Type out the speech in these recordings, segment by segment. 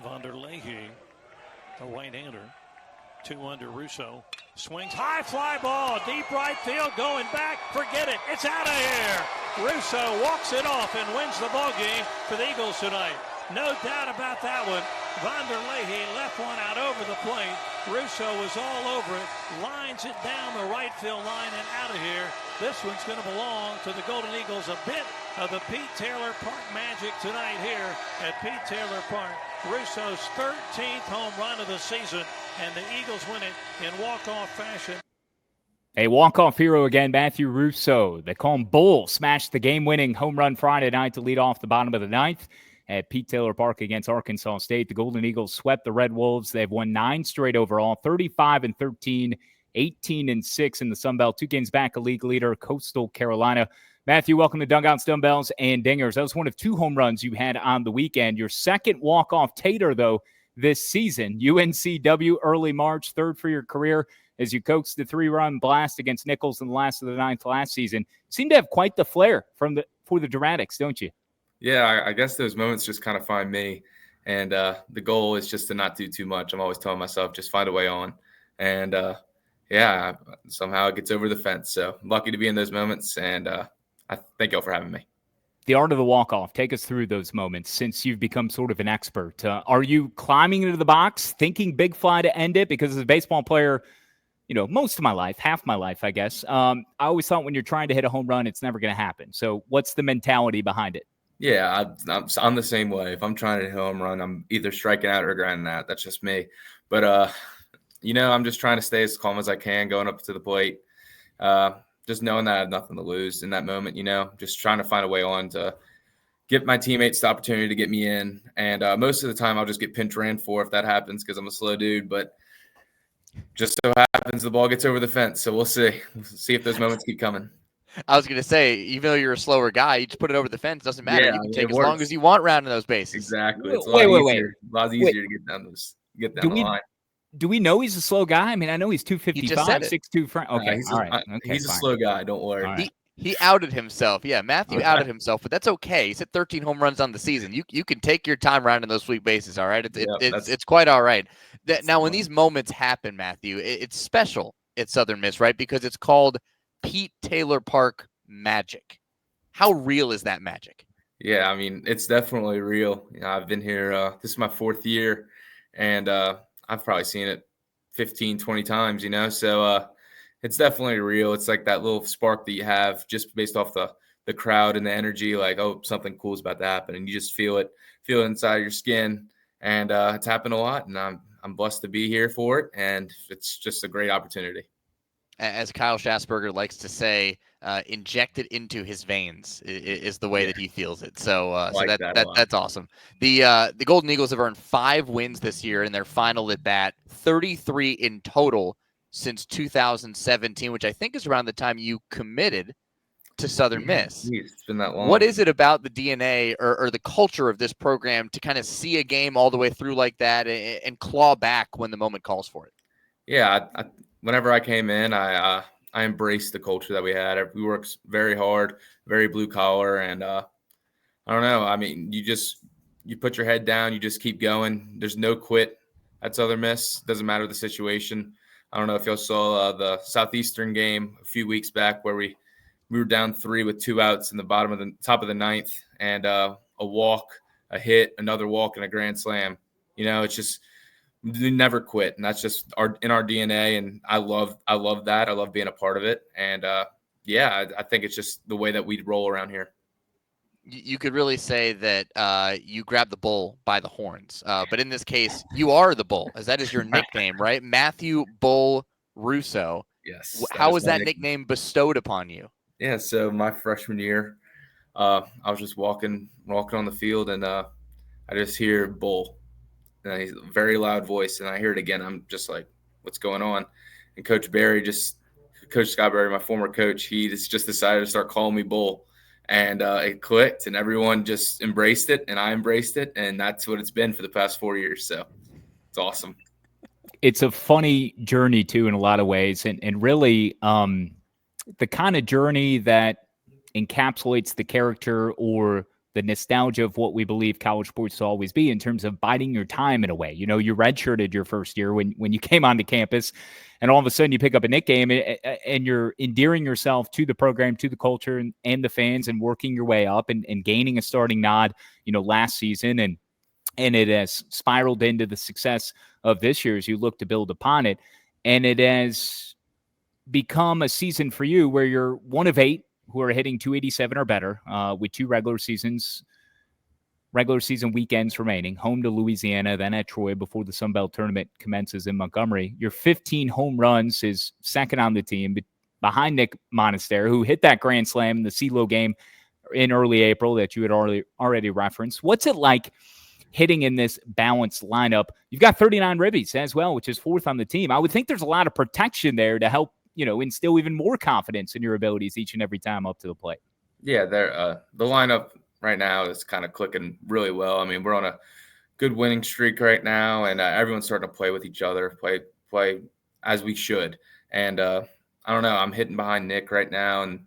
Vanderlehe, the right-hander, 2 under Russo. Swings high fly ball, deep right field, going back. Forget it. It's out of here. Russo walks it off and wins the ball game for the Eagles tonight. No doubt about that one. Vanderlehe left one out over the plate. Russo was all over it, lines it down the right field line and out of here. This one's going to belong to the Golden Eagles. A bit of the Pete Taylor Park magic tonight here at Pete Taylor Park. Russo's 13th home run of the season, and the Eagles win it in walk-off fashion. A walk-off hero again, Matthew Russo. They call him Bull. Smashed the game-winning home run Friday night to lead off the bottom of the ninth at Pete Taylor Park against Arkansas State. The Golden Eagles swept the Red Wolves. They've won 9 straight overall, 35-13, 18-6 in the Sun Belt. 2 games back, a league leader, Coastal Carolina. Matthew, welcome to Dugouts, Dumbbells, and Dingers. That was one of 2 home runs you had on the weekend. Your second walk-off tater, though, this season. UNCW early March, 3rd for your career as you coaxed the 3-run blast against Nichols in the last of the 9th last season. Seem to have quite the flair for the dramatics, don't you? Yeah, I guess those moments just kind of find me. And the goal is just to not do too much. I'm always telling myself, just find a way on. And, somehow it gets over the fence. So I'm lucky to be in those moments. And I thank y'all for having me. The art of the walk-off. Take us through those moments since you've become sort of an expert. Are you climbing into the box, thinking big fly to end it? Because as a baseball player, most of my life, half my life, I guess, I always thought when you're trying to hit a home run, it's never going to happen. So what's the mentality behind it? Yeah, I'm the same way. If I'm trying to hit a home run, I'm either striking out or grinding out. That's just me. But, I'm just trying to stay as calm as I can going up to the plate. Just knowing that I have nothing to lose in that moment, just trying to find a way on to get my teammates the opportunity to get me in. And most of the time I'll just get pinch ran for if that happens because I'm a slow dude. But just so happens the ball gets over the fence. So we'll see. We'll see if those moments keep coming. I was going to say, even though you're a slower guy, you just put it over the fence. Doesn't matter. Yeah, you can take as long as you want rounding those bases. Exactly. It's a lot easier to get down the line. Do we know he's a slow guy? I mean, I know he's 255, 6'2". Okay, he's all right. He's a slow guy. Don't worry. Right. He outed himself. Yeah, Matthew outed himself, but that's okay. He's hit 13 home runs on the season. You can take your time rounding those sweet bases, all right? It's quite all right. Now, when these moments happen, Matthew, it's special at Southern Miss, right? Because it's called Pete Taylor Park magic. How real is that magic? Yeah, I mean, it's definitely real. I've been here. This is my 4th year, and I've probably seen it 15, 20 times, so it's definitely real. It's like that little spark that you have just based off the crowd and the energy, like, oh, something cool is about to happen. And you just feel it inside your skin. And it's happened a lot, and I'm blessed to be here for it. And it's just a great opportunity. As Kyle Schassburger likes to say, injected into his veins is the way that he feels it. So that's awesome. The Golden Eagles have earned 5 wins this year in their final at bat, 33 in total since 2017, which I think is around the time you committed to Southern Miss. It's been that long. What is it about the DNA or the culture of this program to kind of see a game all the way through like that and claw back when the moment calls for it? Yeah, whenever I came in, I embraced the culture that we had. We worked very hard, very blue collar, and I don't know. I mean, you put your head down, you just keep going. There's no quit at Southern Miss. Doesn't matter the situation. I don't know if y'all saw the Southeastern game a few weeks back where we were down 3 with 2 outs in the top of the 9th, and a walk, a hit, another walk, and a grand slam. It's just we never quit, and that's just in our DNA. And I love that. I love being a part of it. And I think it's just the way that we roll around here. You could really say that you grab the bull by the horns, but in this case, you are the bull, as that is your nickname, right? Matthew Bull Russo. Yes. How was that nickname bestowed upon you? Yeah, so my freshman year, I was just walking on the field, and I just hear Bull. And he's a very loud voice, and I hear it again. I'm just like, what's going on? And Coach Scott Berry, my former coach, he just decided to start calling me Bull. And it clicked, and everyone just embraced it, and I embraced it, and that's what it's been for the past 4 years. So it's awesome. It's a funny journey, too, in a lot of ways, and really the kind of journey that encapsulates the character or the nostalgia of what we believe college sports to always be in terms of biding your time in a way. You redshirted your first year when you came onto campus, and all of a sudden you pick up a Nick game and you're endearing yourself to the program, to the culture and the fans, and working your way up and gaining a starting nod, last season. And it has spiraled into the success of this year as you look to build upon it. And it has become a season for you where you're one of 8 who are hitting 287 or better with 2 regular season weekends remaining, home to Louisiana, then at Troy before the Sun Belt tournament commences in Montgomery. Your 15 home runs is second on the team behind Nick Monaster, who hit that grand slam in the CeeLo game in early April that you had already referenced. What's it like hitting in this balanced lineup? You've got 39 ribbies as well, which is 4th on the team. I would think there's a lot of protection there to help instill even more confidence in your abilities each and every time up to the plate. Yeah, the lineup right now is kind of clicking really well. I mean, we're on a good winning streak right now, and everyone's starting to play with each other, play as we should. And I don't know, I'm hitting behind Nick right now, and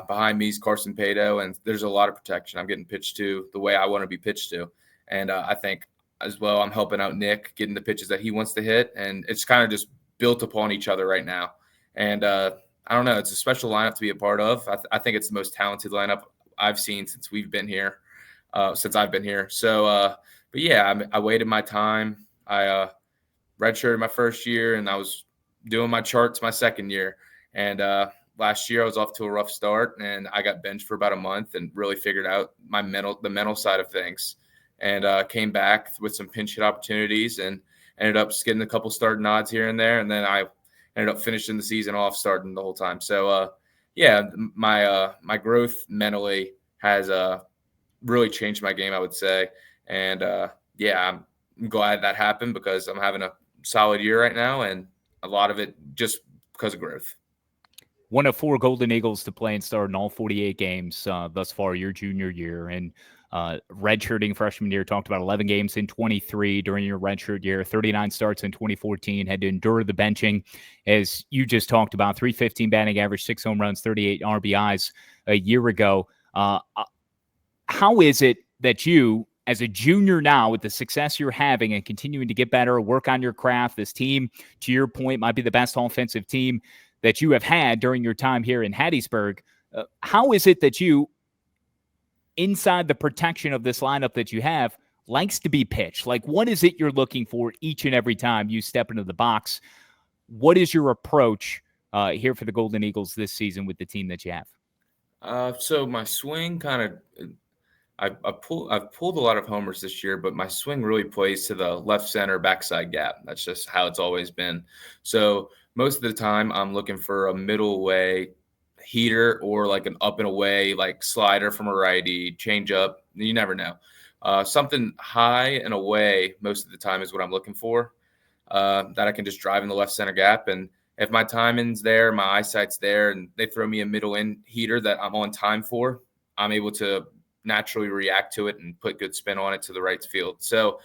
behind me is Carson Pato, and there's a lot of protection. I'm getting pitched to the way I want to be pitched to. And I think as well, I'm helping out Nick getting the pitches that he wants to hit, and it's kind of just built upon each other right now. And I don't know, it's a special lineup to be a part of. I think it's the most talented lineup I've seen since I've been here. So, but yeah, I waited my time. I redshirted my first year, and I was doing my charts my second year. And last year I was off to a rough start, and I got benched for about a month and really figured out the mental side of things. And came back with some pinch hit opportunities and ended up getting a couple start nods here and there. And then I ended up finishing the season off starting the whole time. So, yeah, my growth mentally has really changed my game, I would say. And, yeah, I'm glad that happened because I'm having a solid year right now, and a lot of it just because of growth. One of 4 Golden Eagles to play and start in all 48 games thus far your junior year. And redshirting freshman year, talked about 11 games in 23 during your redshirt year, 39 starts in 2014, had to endure the benching, as you just talked about, 315 batting average, 6 home runs, 38 RBIs a year ago. How is it that you, as a junior now, with the success you're having and continuing to get better, work on your craft, this team, to your point, might be the best offensive team that you have had during your time here in Hattiesburg. How is it that you, inside the protection of this lineup that you have, likes to be pitched? Like, what is it you're looking for each and every time you step into the box? What is your approach here for the Golden Eagles this season with the team that you have? So my swing kind of, I've pulled a lot of homers this year, but my swing really plays to the left center backside gap. That's just how it's always been. So most of the time I'm looking for a middle away heater or like an up and away, like slider from a righty, change up. You never know. Something high and away most of the time is what I'm looking for, that I can just drive in the left center gap. And if my timing's there, my eyesight's there, and they throw me a middle in heater that I'm on time for, I'm able to naturally react to it and put good spin on it to the right field. So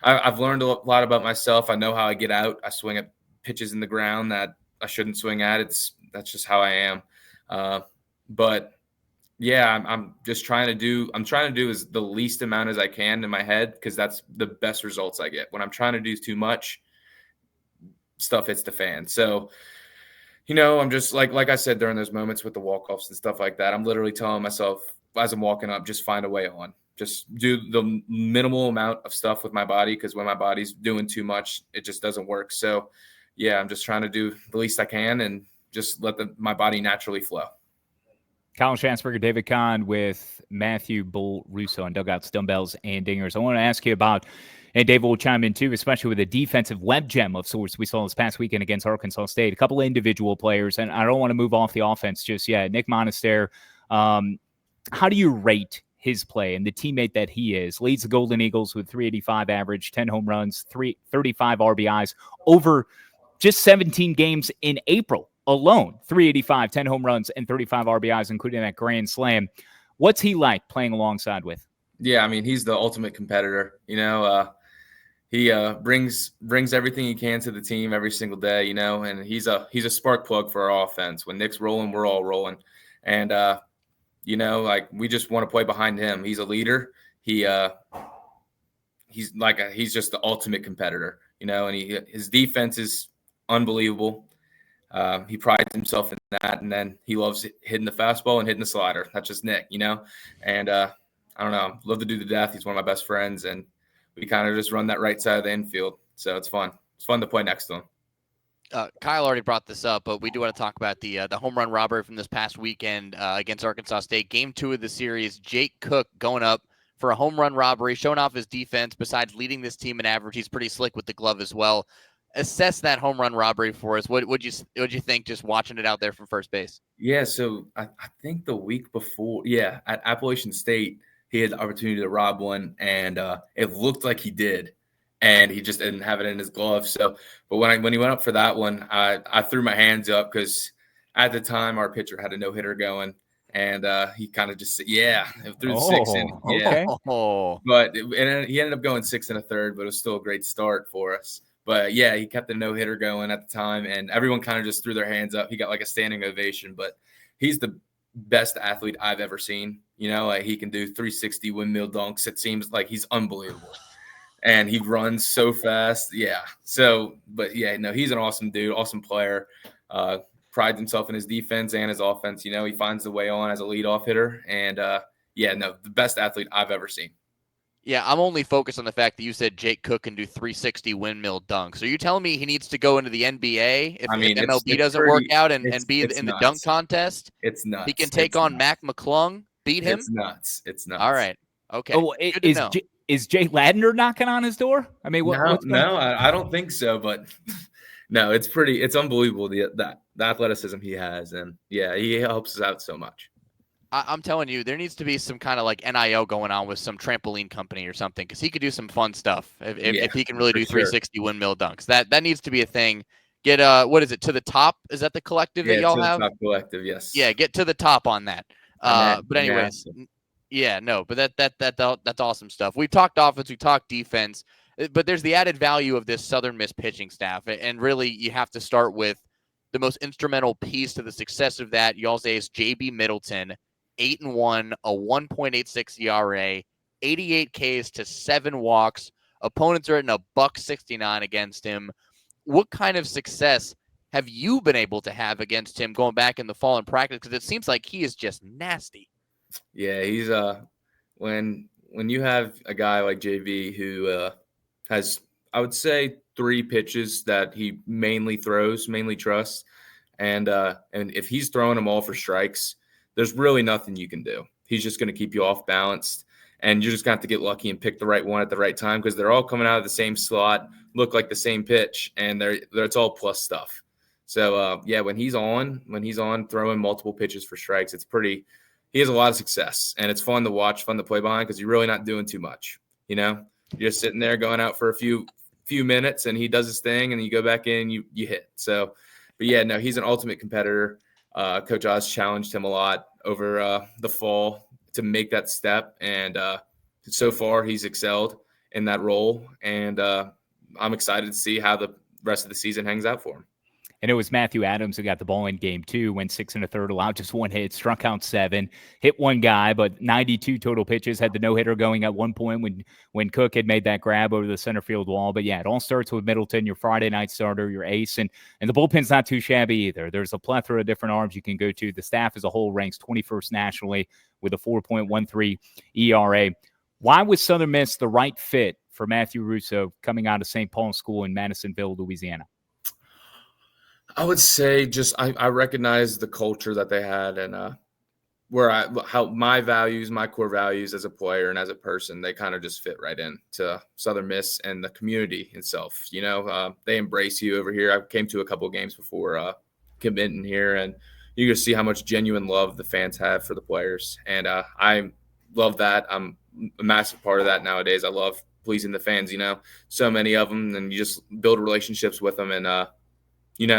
I've learned a lot about myself. I know how I get out. I swing at pitches in the ground that I shouldn't swing at. That's just how I am. But yeah, I'm trying to do is the least amount as I can in my head, because that's the best results I get. When I'm trying to do too much, stuff hits the fan. So, I'm just like I said, during those moments with the walk-offs and stuff like that, I'm literally telling myself as I'm walking up, just find a way on. Just do the minimal amount of stuff with my body, because when my body's doing too much, it just doesn't work. So yeah, I'm just trying to do the least I can and just let my body naturally flow. Kyle Schassburger, David Kahn with Matthew Russo on Dugouts, Dumbbells, and Dingers. I want to ask you about, and David will chime in too, especially with a defensive web gem of sorts we saw this past weekend against Arkansas State. A couple of individual players, and I don't want to move off the offense just yet. Nick Monaster, how do you rate his play and the teammate that he is? Leads the Golden Eagles with 385 average, 10 home runs, 35 RBIs over just 17 games in April alone. 385, 10 home runs, and 35 RBIs, including that grand slam. What's he like playing alongside with? Yeah, I mean, he's the ultimate competitor. He brings everything he can to the team every single day, and he's a spark plug for our offense. When Nick's rolling, we're all rolling. And You know, like we just want to play behind him. He's a leader. He's just the ultimate competitor, you know, and his defense is unbelievable. He prides himself in that, and then he loves hitting the fastball and hitting the slider. That's just Nick, you know, and I don't know, love the dude to death. He's one of my best friends, and we kind of just run that right side of the infield, so it's fun. It's fun to play next to him. Kyle already brought this up, but we do want to talk about the home run robbery from this past weekend against Arkansas State. Game 2 of the series, Jake Cook going up for a home run robbery, showing off his defense. Besides leading this team in average, he's pretty slick with the glove as well. Assess that home run robbery for us. What'd you think just watching it out there from first base? Yeah, so I think the week before, at Appalachian State, he had the opportunity to rob one, and it looked like he did. And he just didn't have it in his glove. So, but when he went up for that one, I threw my hands up because at the time our pitcher had a no-hitter going, and he kind of just threw the 6 in. Yeah, okay. But he ended up going 6 1/3, but it was still a great start for us. But yeah, he kept the no-hitter going at the time, and everyone kind of just threw their hands up. He got like a standing ovation. But he's the best athlete I've ever seen. You know, like he can do 360 windmill dunks. It seems like he's unbelievable. And he runs so fast. Yeah. So, but yeah, no, he's an awesome dude, awesome player. Prides himself in his defense and his offense. You know, he finds the way on as a leadoff hitter. And the best athlete I've ever seen. Yeah, I'm only focused on the fact that you said Jake Cook can do 360 windmill dunks. Are you telling me he needs to go into the NBA if MLB doesn't work out and be in the dunk contest? It's nuts. He can take on Mac McClung, beat him? It's nuts. It's nuts. All right. Okay. Oh, is Jay Ladner knocking on his door? I mean, I don't think so, but no, it's unbelievable the athleticism he has, and yeah, he helps us out so much. I'm telling you, there needs to be some kind of like NIL going on with some trampoline company or something, because he could do some fun stuff if he can really do 360 windmill dunks. That needs to be a thing. Get what is it, To the Top? Is that the collective that y'all have? Top collective, yes. Yeah, get To the Top on that. But anyways. Yeah, no, but that's awesome stuff. We've talked offense, we talked defense, but there's the added value of this Southern Miss pitching staff, and really you have to start with the most instrumental piece to the success of that. Y'all's ace, JB Middleton, 8-1, a 1.86 ERA, 88 Ks to 7 walks. Opponents are hitting a $1.69 against him. What kind of success have you been able to have against him going back in the fall in practice? Because it seems like he is just nasty. Yeah, he's when you have a guy like JV who has, I would say, 3 pitches that he mainly trusts, and if he's throwing them all for strikes, there's really nothing you can do. He's just going to keep you off balanced, and you're just going to have to get lucky and pick the right one at the right time, because they're all coming out of the same slot, look like the same pitch, and it's all plus stuff. So when he's on throwing multiple pitches for strikes, he has a lot of success, and it's fun to watch, fun to play behind, because you're really not doing too much. You know, you're just sitting there going out for a few minutes, and he does his thing, and you go back in, you hit. So, but yeah, no, he's an ultimate competitor. Coach Oz challenged him a lot over the fall to make that step, and so far he's excelled in that role, and I'm excited to see how the rest of the season hangs out for him. And it was Matthew Adams who got the ball in game 2, went 6 1/3, allowed just 1 hit, struck out 7, hit 1 guy, but 92 total pitches, had the no-hitter going at one point when Cook had made that grab over the center field wall. But yeah, it all starts with Middleton, your Friday night starter, your ace, and the bullpen's not too shabby either. There's a plethora of different arms you can go to. The staff as a whole ranks 21st nationally with a 4.13 ERA. Why was Southern Miss the right fit for Matthew Russo coming out of St. Paul's School in Madisonville, Louisiana? I would say just I recognize the culture that they had, and how my values, my core values as a player and as a person, they kind of just fit right into Southern Miss and the community itself. You know, they embrace you over here. I came to a couple of games before committing here, and you can see how much genuine love the fans have for the players, and I love that. I'm a massive part of that nowadays. I love pleasing the fans. You know, so many of them, and you just build relationships with them, and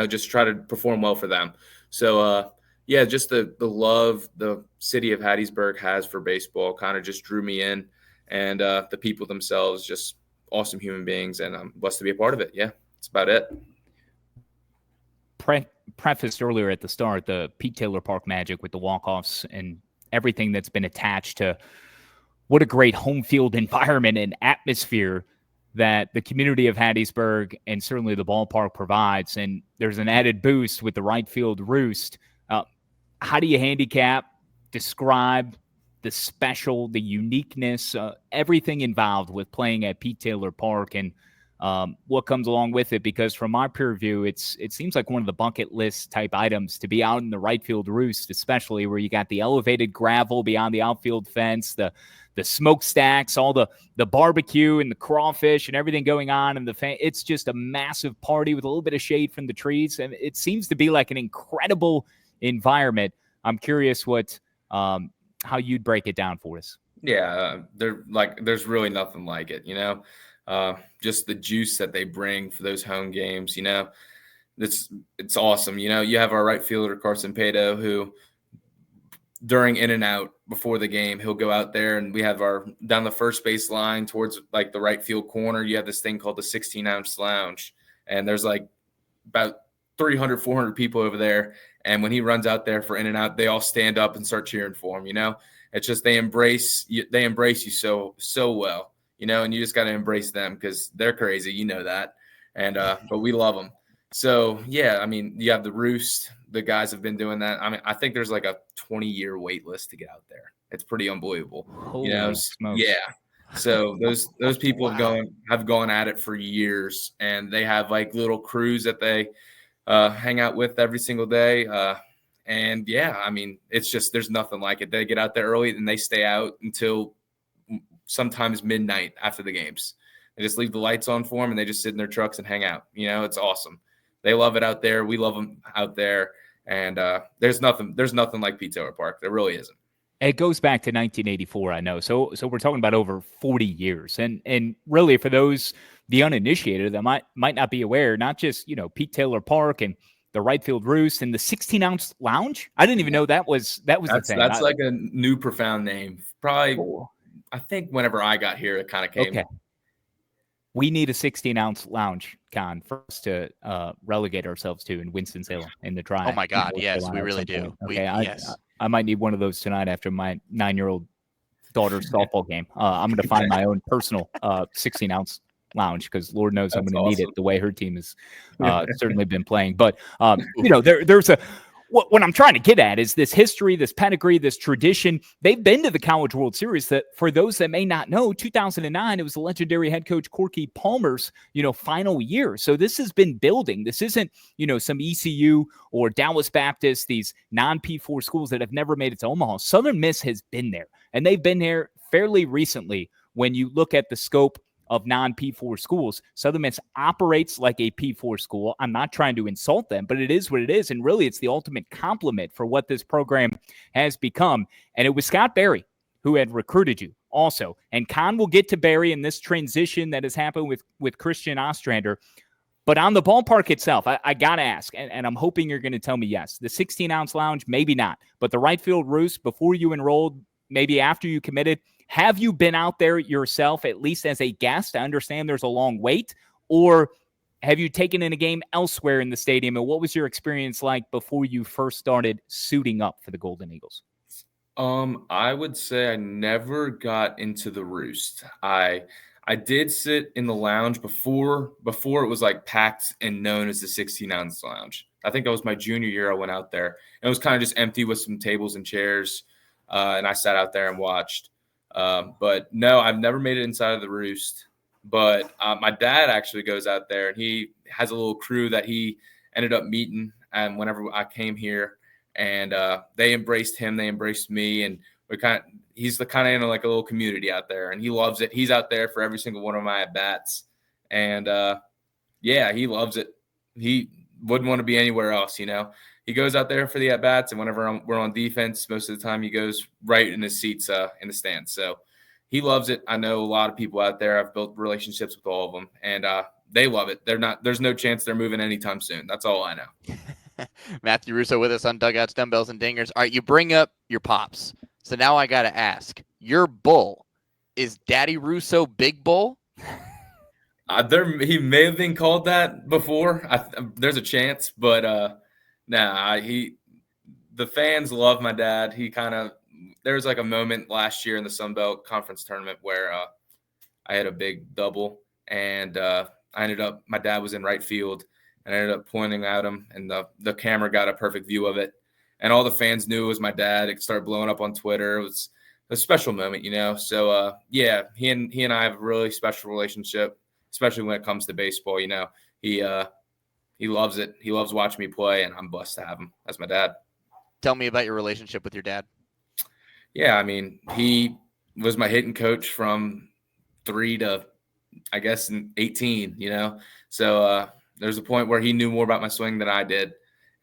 just try to perform well for them. So, just the love the city of Hattiesburg has for baseball kind of just drew me in, and the people themselves, just awesome human beings, and I'm blessed to be a part of it. Yeah, that's about it. Prefaced earlier at the start, the Pete Taylor Park magic with the walk-offs and everything that's been attached to what a great home field environment and atmosphere that the community of Hattiesburg and certainly the ballpark provides. And there's an added boost with the Right Field Roost. How do you handicap, describe the special, the uniqueness, everything involved with playing at Pete Taylor Park and what comes along with it? Because from my peer view, it seems like one of the bucket list type items to be out in the Right Field Roost, especially where you got the elevated gravel beyond the outfield fence, the smokestacks, all the barbecue and the crawfish and everything going on. And it's just a massive party with a little bit of shade from the trees. And it seems to be like an incredible environment. I'm curious how you'd break it down for us. Yeah, there's really nothing like it, just the juice that they bring for those home games, it's awesome. You have our right fielder, Carson Pato, who during in and out before the game, he'll go out there and we have down the first base line towards like the right field corner. You have this thing called the 16-ounce lounge, and there's like about 300, 400 people over there. And when he runs out there for in and out, they all stand up and start cheering for him. It's just they embrace you so well, and you just got to embrace them because they're crazy, that. And but we love them. So yeah, I mean, you have the Roost. The guys have been doing that. I mean, I think there's like a 20-year wait list to get out there. It's pretty unbelievable. Holy smokes. Yeah. So those people have gone at it for years, and they have like little crews that they hang out with every single day. And yeah, I mean, it's just, there's nothing like it. They get out there early and they stay out until sometimes midnight after the games. They just leave the lights on for them and they just sit in their trucks and hang out. It's awesome. They love it out there. We love them out there. And there's nothing like Pete Taylor Park. There really isn't. It goes back to 1984, I know. So we're talking about over 40 years. And really for those, the uninitiated that might not be aware, not just, Pete Taylor Park and the Right Field Roost and the 16-ounce lounge. I didn't even know that was the thing. That's like a new profound name. Probably, I think whenever I got here, it kind of came. Okay. We need a 16-ounce lounge, Kahn, for us to relegate ourselves to in Winston-Salem in the Triad. Oh my God, yes, we really do. Okay, yes. I might need one of those tonight after my 9-year-old daughter's softball game. I'm going to find my own personal 16-ounce lounge because Lord knows I'm going to need it the way her team has certainly been playing. But, there's what I'm trying to get at is this history, this pedigree, this tradition. They've been to the College World Series. That for those that may not know, 2009, it was the legendary head coach Corky Palmer's, final year. So this has been building. This isn't, some ECU or Dallas Baptist, these non-P4 schools that have never made it to Omaha. Southern Miss has been there, and they've been there fairly recently. When you look at the scope of non-P4 schools, Southern Miss operates like a P4 school. I'm not trying to insult them, but it is what it is. And really, it's the ultimate compliment for what this program has become. And it was Scott Berry who had recruited you also. And Kahn will get to Berry in this transition that has happened with Christian Ostrander. But on the ballpark itself, I got to ask, and I'm hoping you're going to tell me yes. The 16-ounce lounge, maybe not. But the Right Field Roost, before you enrolled, maybe after you committed, have you been out there yourself, at least as a guest? I understand there's a long wait. Or have you taken in a game elsewhere in the stadium? And what was your experience like before you first started suiting up for the Golden Eagles? I would say I never got into the Roost. I did sit in the lounge before it was like packed and known as the 16-ounce lounge. I think that was my junior year I went out there. And it was kind of just empty with some tables and chairs. And I sat out there and watched. But no, I've never made it inside of the Roost. But my dad actually goes out there, and he has a little crew that he ended up meeting. And whenever I came here, and they embraced him, they embraced me, and he's the kind of like a little community out there, and he loves it. He's out there for every single one of my at bats, and yeah, he loves it. He wouldn't want to be anywhere else, He goes out there for the at-bats, and whenever we're on defense, most of the time he goes right in his seats in the stands. So he loves it. I know a lot of people out there. I've built relationships with all of them, and they love it. There's no chance they're moving anytime soon. That's all I know. Matthew Russo with us on Dugouts, Dumbbells, and Dingers. All right, you bring up your pops. So now I got to ask, your bull, is Daddy Russo Big Bull? He may have been called that before. There's a chance, but the fans love my dad. He kind of there was like a moment last year in the Sun Belt Conference tournament where I had a big double, and my dad was in right field, and I ended up pointing at him, and the camera got a perfect view of it. And all the fans knew it was my dad. It started blowing up on Twitter. It was a special moment, So, yeah, he and I have a really special relationship, especially when it comes to baseball. He loves it. He loves watching me play, and I'm blessed to have him as my dad. Tell me about your relationship with your dad. Yeah, I mean, he was my hitting coach from 3 to, I guess, 18, So there's a point where he knew more about my swing than I did.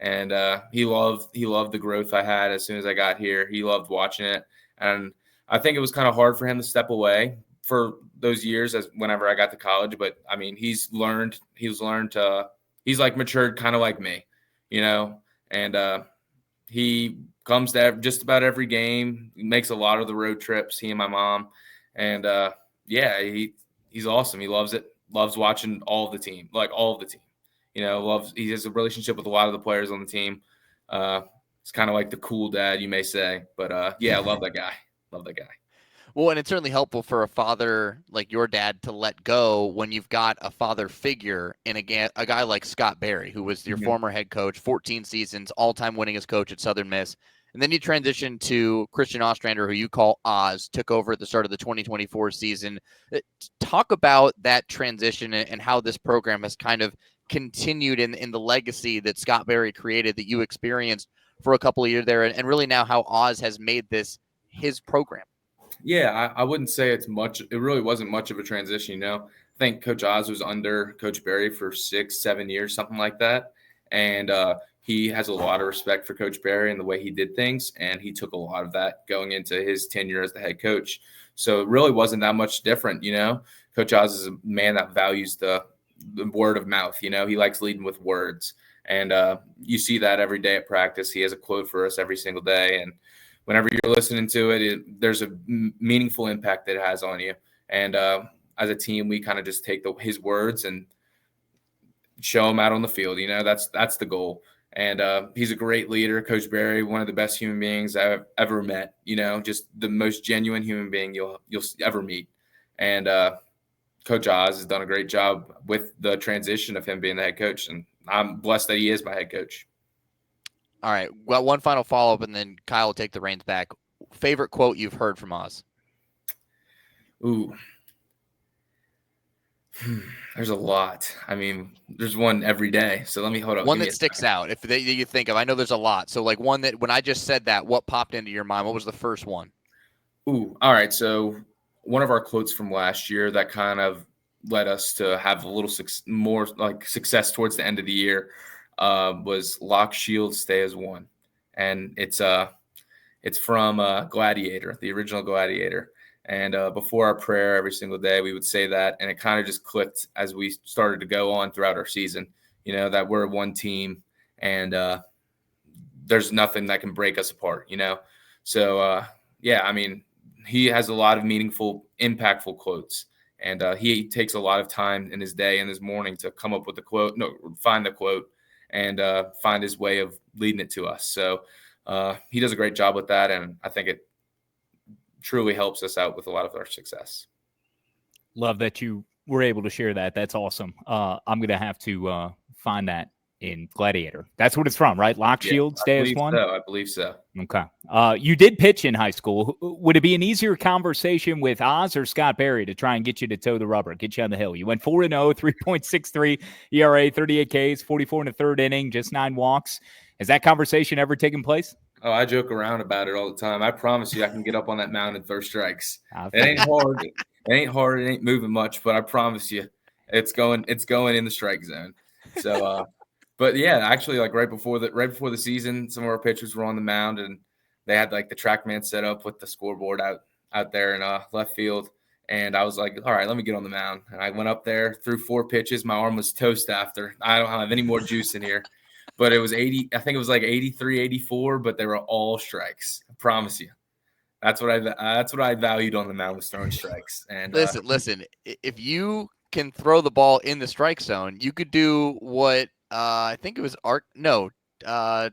And he loved the growth I had as soon as I got here. He loved watching it. And I think it was kind of hard for him to step away for those years as whenever I got to college. But, I mean, he's like matured kind of like me, And he comes to just about every game. He makes a lot of the road trips, he and my mom. And, he's awesome. He loves it, loves watching all of the team. He has a relationship with a lot of the players on the team. It's kind of like the cool dad, you may say. But, I love that guy. Well, and it's certainly helpful for a father like your dad to let go when you've got a father figure in a guy like Scott Berry, who was your former head coach, 14 seasons, all-time winningest coach at Southern Miss. And then you transition to Christian Ostrander, who you call Oz, took over at the start of the 2024 season. Talk about that transition and how this program has kind of continued in the legacy that Scott Berry created that you experienced for a couple of years there, and really now how Oz has made this his program. Yeah, I wouldn't say it's much. It really wasn't much of a transition, I think Coach Oz was under Coach Berry for 6-7 years, something like that. And he has a lot of respect for Coach Berry and the way he did things. And he took a lot of that going into his tenure as the head coach. So it really wasn't that much different, Coach Oz is a man that values the word of mouth, He likes leading with words. And you see that every day at practice. He has a quote for us every single day. And whenever you're listening to it, there's a meaningful impact that it has on you. And as a team, we kind of just take his words and show them out on the field. That's the goal. And he's a great leader, Coach Berry, one of the best human beings I've ever met. Just the most genuine human being you'll ever meet. And Coach Oz has done a great job with the transition of him being the head coach, and I'm blessed that he is my head coach. All right. Well, one final follow-up, and then Kyle will take the reins back. Favorite quote you've heard from Oz? Ooh. There's a lot. I mean, there's one every day. So let me hold up. One that sticks out, if you think of. I know there's a lot. So, like, one that when I just said that, what popped into your mind? What was the first one? Ooh. All right. So one of our quotes from last year that kind of led us to have a little more like success towards the end of the year was lock, shield, stay as one. And it's from Gladiator, the original Gladiator. And before our prayer every single day, we would say that, and it kind of just clicked as we started to go on throughout our season, that we're one team, and there's nothing that can break us apart, So, I mean, he has a lot of meaningful, impactful quotes, and he takes a lot of time in his day and his morning to come up with find the quote, and find his way of leading it to us. So he does a great job with that, and I think it truly helps us out with a lot of our success. Love that you were able to share that. That's awesome. I'm going to have to find that in Gladiator. That's what it's from, right? Lock, shield, stay as one? I believe so. Okay. You did pitch in high school. Would it be an easier conversation with Oz or Scott Berry to try and get you to toe the rubber, get you on the hill? You went 4-0, 3.63 ERA, 38 Ks, 44 in the third inning, just 9 walks. Has that conversation ever taken place? Oh, I joke around about it all the time. I promise you I can get up on that mound and throw strikes. It ain't hard. It ain't moving much, but I promise you it's going in the strike zone. So but yeah, actually, like right before the season, some of our pitchers were on the mound, and they had like the TrackMan set up with the scoreboard out there in left field. And I was like, all right, let me get on the mound. And I went up there, threw 4 pitches. My arm was toast after. I don't have any more juice in here. But it was 80. I think it was like 83, 84, but they were all strikes. I promise you. That's what I valued on the mound, was throwing strikes. And listen. If you can throw the ball in the strike zone, you could do what I think it was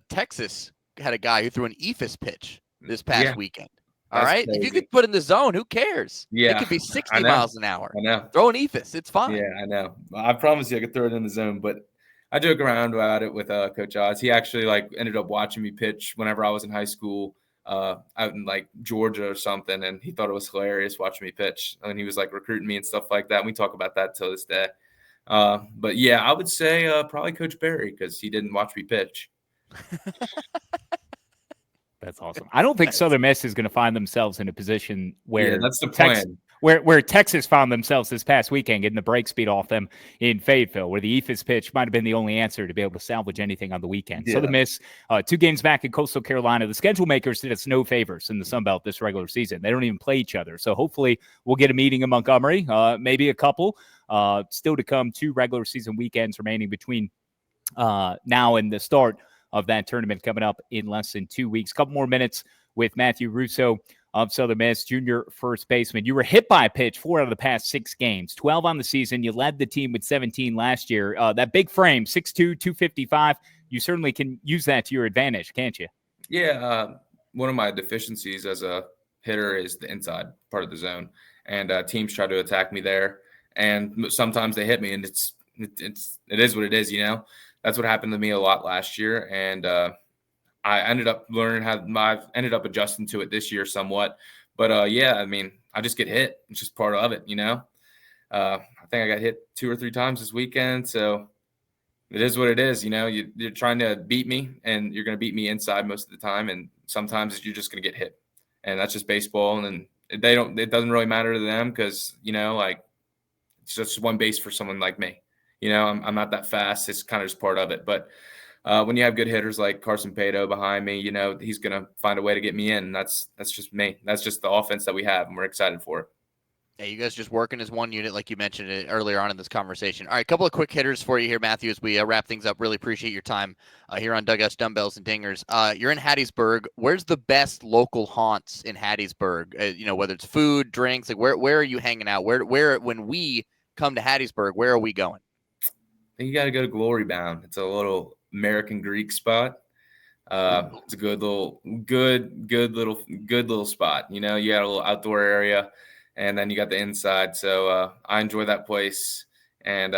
Texas had a guy who threw an eephus pitch this past weekend. All right. crazy. If you could put in the zone, who cares? Yeah, it could be 60 miles an hour. I know. Throw an ephus. It's fine. Yeah, I know. I promise you I could throw it in the zone, but I joke around about it with Coach Oz. He actually ended up watching me pitch whenever I was in high school out in Georgia or something, and he thought it was hilarious watching me pitch. And he was recruiting me and stuff like that. And we talk about that till this day. But yeah, I would say probably Coach Barry because he didn't watch me pitch. That's awesome. I don't think Southern Miss is going to find themselves in a position where that's the plan. Where Texas found themselves this past weekend, getting the break speed off them in Fayetteville, where the ephus pitch might have been the only answer to be able to salvage anything on the weekend. Yeah. Southern Miss, 2 games back in Coastal Carolina. The schedule makers did us no favors in the Sun Belt this regular season. They don't even play each other. So hopefully we'll get a meeting in Montgomery, maybe a couple. Still to come, 2 regular season weekends remaining between now and the start of that tournament coming up in less than 2 weeks. Couple more minutes with Matthew Russo of Southern Miss, junior first baseman. You were hit by a pitch 4 out of the past 6 games, 12 on the season. You led the team with 17 last year. That big frame, 6'2", 255, you certainly can use that to your advantage, can't you? Yeah, one of my deficiencies as a hitter is the inside part of the zone, and teams try to attack me there, and sometimes they hit me, and it is what it is, That's what happened to me a lot last year, and I ended up learning I ended up adjusting to it this year somewhat. But yeah, I mean, I just get hit. It's just part of it, I think I got hit 2 or 3 times this weekend, so it is what it is. You're trying to beat me, and you're going to beat me inside most of the time, and sometimes you're just going to get hit, and that's just baseball. And it doesn't really matter to them because it's just one base for someone like me. I'm not that fast. It's kind of just part of it. But when you have good hitters like Carson Pato behind me, he's going to find a way to get me in. That's just me. That's just the offense that we have, and we're excited for it. Yeah, you guys just working as one unit like you mentioned it earlier on in this conversation. All right, a couple of quick hitters for you here, Matthew, as we wrap things up. Really appreciate your time here on Dugouts, Dumbbells, and Dingers. You're in Hattiesburg. Where's the best local haunts in Hattiesburg? Whether it's food, drinks, where are you hanging out? Where when we come to Hattiesburg, where are we going? I think you got to go to Glory Bound. It's a little American Greek spot. It's a good little spot. You got a little outdoor area, and then you got the inside. So I enjoy that place. And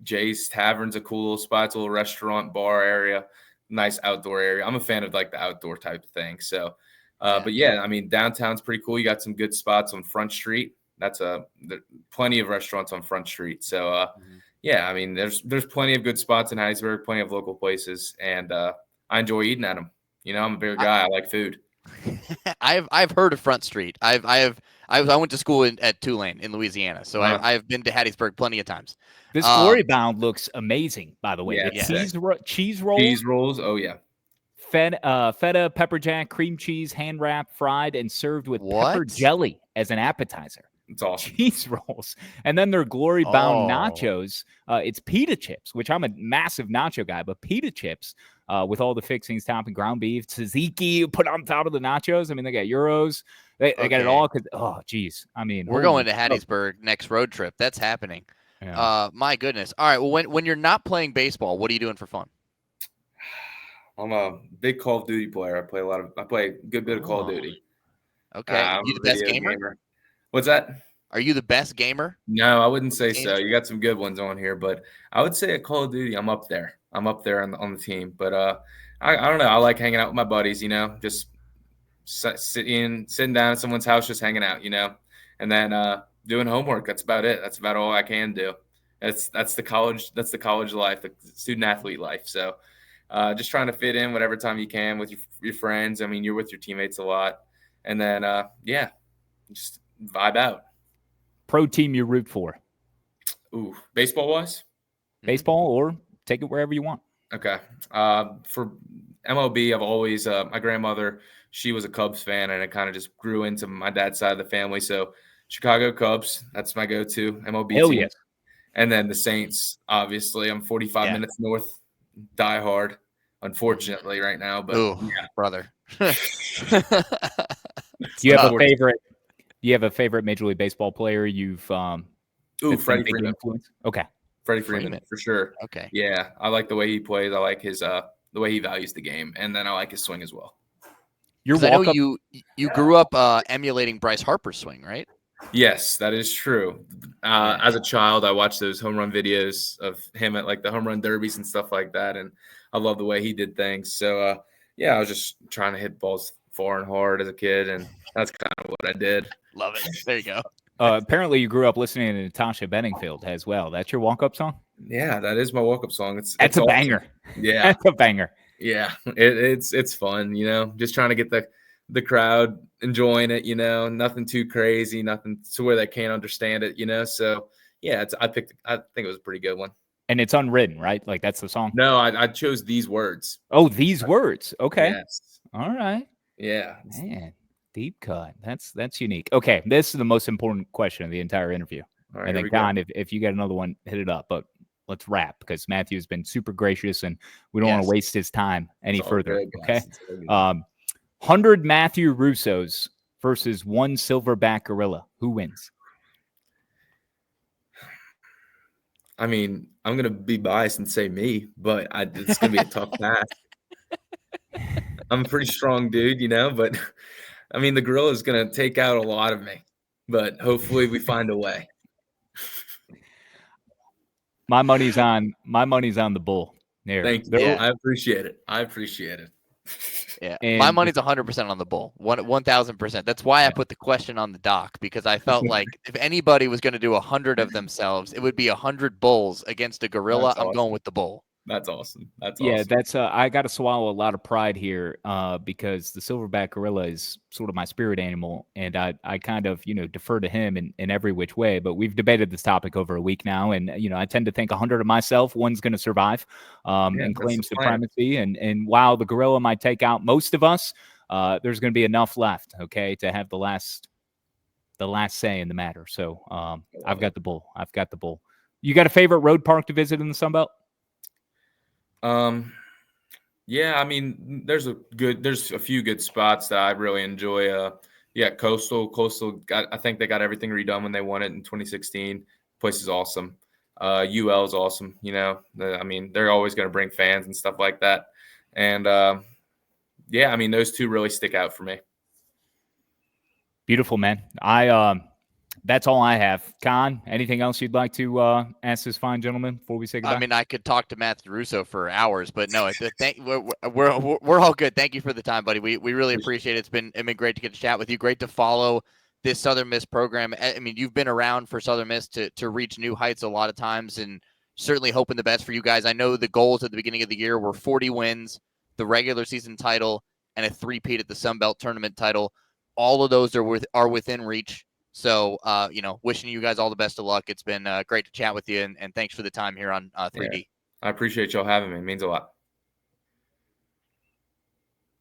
Jay's Tavern's a cool little spot. It's a little restaurant, bar area, nice outdoor area. I'm a fan of the outdoor type of thing. So, but yeah, I mean, downtown's pretty cool. You got some good spots on Front Street. That's plenty of restaurants on Front Street. So, yeah, I mean, there's plenty of good spots in Hattiesburg, plenty of local places, and I enjoy eating at them. I'm a big guy. I like food. I've heard of Front Street. I went to school at Tulane in Louisiana, so I've been to Hattiesburg plenty of times. This Glory Bound looks amazing, by the way. Yeah, cheese rolls. Cheese rolls. Oh yeah. Feta, pepper jack, cream cheese, hand wrapped, fried, and served with pepper jelly as an appetizer. It's awesome. Cheese rolls. And then their Glory Bound nachos. It's pita chips, which I'm a massive nacho guy, but pita chips with all the fixings, topping ground beef, tzatziki put on top of the nachos. I mean, they got Euros. They got it all. Oh, geez. I mean, we're going to Hattiesburg next road trip. That's happening. Yeah. My goodness. All right. Well, when you're not playing baseball, what are you doing for fun? I'm a big Call of Duty player. I play a good bit of Call of Duty. Okay. You the best gamer? What's that? Are you the best gamer? No, I wouldn't say so. You got some good ones on here, but I would say at Call of Duty, I'm up there. I'm up there on the team. But I don't know. I like hanging out with my buddies, just sitting down at someone's house, just hanging out, and then doing homework. That's about it. That's about all I can do. That's the college life, the student athlete life. So just trying to fit in whatever time you can with your friends. I mean, you're with your teammates a lot, and then yeah, just vibe out. Pro team you root for? Ooh, baseball wise? Baseball, or take it wherever you want. Okay. For MLB, I've always my grandmother, she was a Cubs fan, and it kind of just grew into my dad's side of the family. So Chicago Cubs, that's my go-to MLB team. Yes. And then the Saints, obviously. I'm 45 minutes north, die hard, unfortunately, right now. But brother. Do you have a favorite? Do you have a favorite Major League Baseball player you've Freddie Freeman. Okay. Freddie Freeman for sure. Okay. Yeah, I like the way he plays. I like his the way he values the game, and then I like his swing as well. Your I know walk-up. you grew up emulating Bryce Harper's swing, right? Yes, that is true. As a child, I watched those home run videos of him at like the home run derbies and stuff like that, and I love the way he did things. So, yeah, I was just trying to hit balls far and hard as a kid, and that's kind of what I did. Love it. There you go. Apparently, you grew up listening to Natasha Bedingfield as well. That's your walk-up song? Yeah, that is my walk-up song. It's a awesome. Banger. Yeah, that's a banger. Yeah, it's fun, just trying to get the crowd enjoying it, nothing too crazy, nothing to where they can't understand it, So yeah, I think it was a pretty good one. And it's unwritten, right? Like that's the song. No, I chose these words. Oh, these words. Okay. Yes. All right. Yeah. Man, deep cut. That's unique. Okay, this is the most important question of the entire interview. All right, and then Kahn, if you got another one, hit it up. But let's wrap because Matthew's been super gracious and we don't want to waste his time any further. Good, okay. 100 Matthew Russos versus 1 silverback gorilla. Who wins? I mean, I'm going to be biased and say me, but it's going to be a tough task. I'm a pretty strong dude, but I mean, the gorilla is going to take out a lot of me, but hopefully we find a way. My money's on the bull. There. Thank you. Yeah. I appreciate it. Yeah, and my money's 100% on the bull, 1,000%. That's why I put the question on the dock, because I felt like if anybody was going to do 100 of themselves, it would be 100 bulls against a gorilla. I'm going with the bull. That's awesome. That's I got to swallow a lot of pride here because the silverback gorilla is sort of my spirit animal, and I kind of defer to him in every which way. But we've debated this topic over a week now, and I tend to think 100 of myself, one's going to survive and claim supremacy. And while the gorilla might take out most of us, there's going to be enough left, okay, to have the last say in the matter. So I've got the bull. You got a favorite road park to visit in the Sun Belt? Yeah, I mean, there's a few good spots that I really enjoy. Coastal I think they got everything redone when they won it in 2016. Place is awesome. UL is awesome. I mean, they're always going to bring fans and stuff like that. And yeah, I mean, those two really stick out for me. Beautiful, man. That's all I have. Kahn, anything else you'd like to ask this fine gentleman before we say goodbye? I mean, I could talk to Matthew Russo for hours, but no, we're all good. Thank you for the time, buddy. We really appreciate it. It's been great to get to chat with you. Great to follow this Southern Miss program. I mean, you've been around for Southern Miss to reach new heights a lot of times, and certainly hoping the best for you guys. I know the goals at the beginning of the year were 40 wins, the regular season title, and a three-peat at the Sun Belt tournament title. All of those are within reach. So, wishing you guys all the best of luck. It's been great to chat with you, and thanks for the time here on 3D. Yeah. I appreciate y'all having me. It means a lot.